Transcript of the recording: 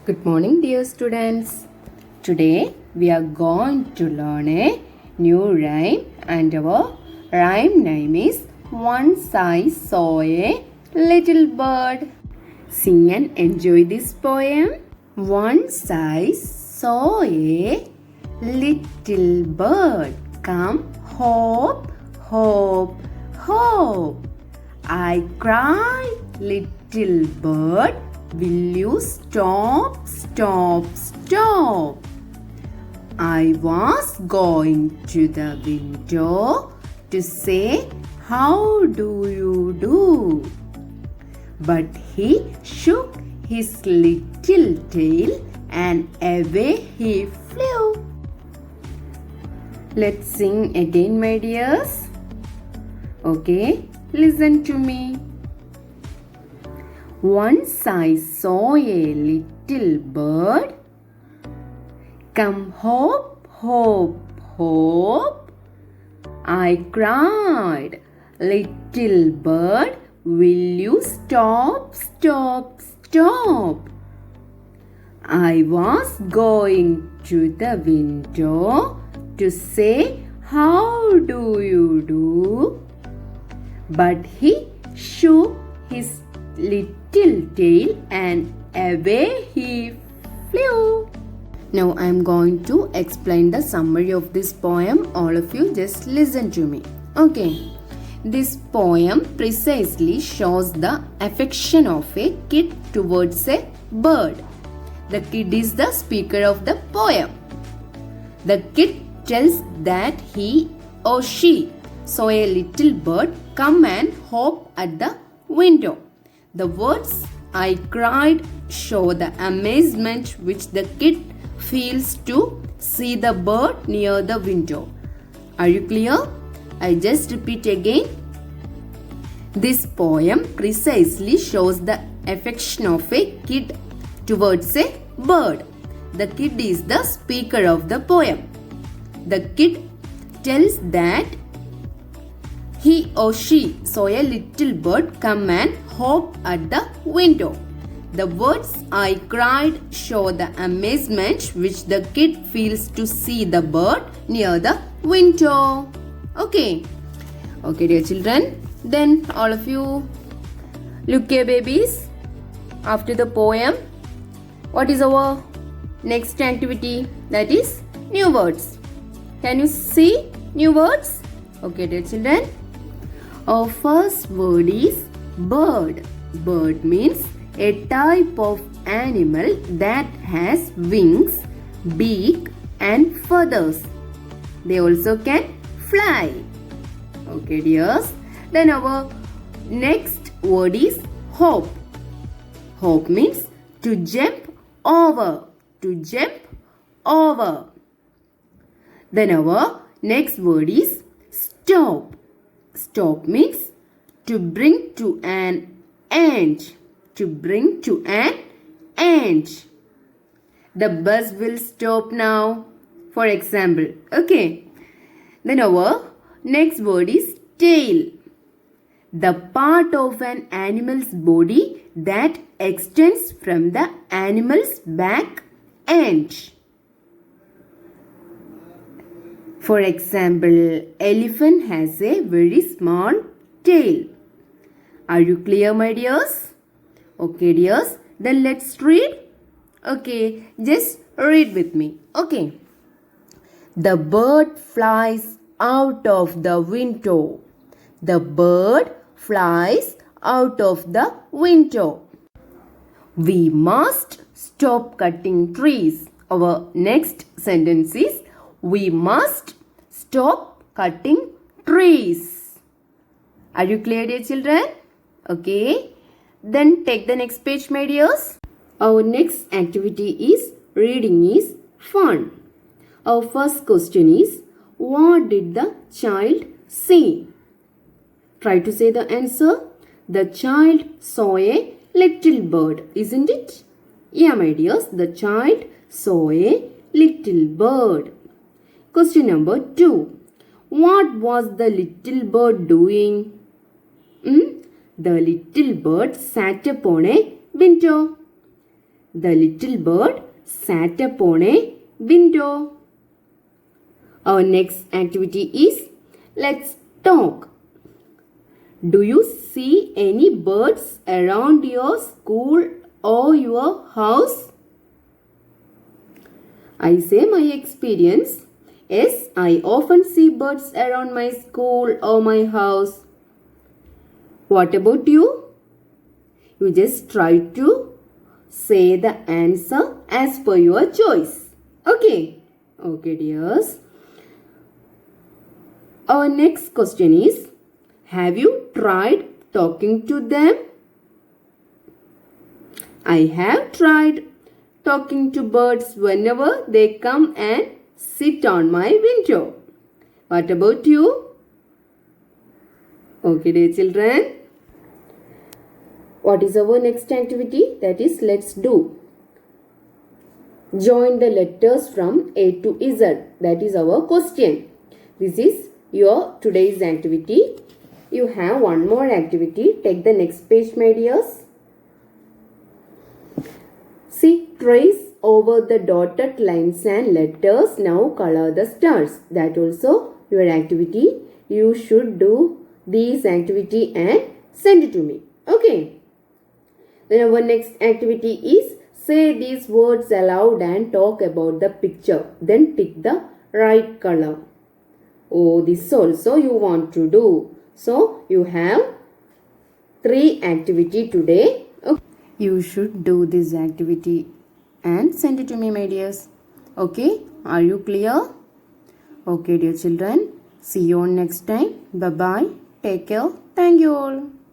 Good morning, dear students. Today we are going to learn a new rhyme, and our rhyme name is Once I Saw a Little Bird. Sing and enjoy this poem. Once I saw a little bird come hop, hop, hop. I cried, little bird, will you stop, stop, stop? I was going to the window to say, how do you do? But he shook his little tail and away he flew. Let's sing again, my dears. Okay, listen to me. Once I saw a little bird come hop, hop, hop. I cried, little bird, will you stop, stop, stop? I was going to the window to say, how do you do? But he shook his little tail and away he flew. Now I am going to explain the summary of this poem. All of you just listen to me. Okay. This poem precisely shows the affection of a kid towards a bird. The kid is the speaker of the poem. The kid tells that he or she saw a little bird come and hop at the window. The words I cried show the amazement which the kid feels to see the bird near the window. Are you clear? I just repeat again. This poem precisely shows the affection of a kid towards a bird. The kid is the speaker of the poem. The kid tells that he or she saw a little bird come and hop at the window. The words I cried show the amazement which the kid feels to see the bird near the window. Okay. Okay, dear children. Then all of you look here, babies. After the poem, what is our next activity? That is new words. Can you see new words? Okay, dear children. Our first word is bird. Bird means a type of animal that has wings, beak and feathers. They also can fly. Okay, dears. Then our next word is hop. Hop means to jump over. To jump over. Then our next word is stop. Stop means to bring to an end. To bring to an end. The bus will stop now. For example. Okay. Then our next word is tail. The part of an animal's body that extends from the animal's back end. For example, elephant has a very small tail. Are you clear, my dears? Okay, dears. Then let's read. Okay, just read with me. Okay. The bird flies out of the window. The bird flies out of the window. We must stop cutting trees. Our next sentence is, we must stop cutting trees. Are you clear, dear children? Okay. Then take the next page, my dears. Our next activity is reading is fun. Our first question is, what did the child see? Try to say the answer. The child saw a little bird, isn't it? Yeah, my dears, the child saw a little bird. Question number 2. What was the little bird doing? The little bird sat upon a window. The little bird sat upon a window. Our next activity is let's talk. Do you see any birds around your school or your house? I say my experience. Yes, I often see birds around my school or my house. What about you? You just try to say the answer as per your choice. Okay? Okay, dears. Our next question is, have you tried talking to them? I have tried talking to birds whenever they come and sit on my window. What about you? Okay, dear children. What is our next activity? That is, let's do. Join the letters from A to Z. That is our question. This is your today's activity. You have one more activity. Take the next page, my dears. See, trace over the dotted lines and letters. Now color the stars. That also your activity. You should do this activity and send it to me. Okay. Then our next activity is say these words aloud and talk about the picture. Then pick the right color. Oh, this also you want to do. So you have 3 activity today. Okay. You should do this activity and send it to me, my dears. Okay, are you clear? Okay, dear children. See you on next time. Bye-bye. Take care. Thank you all.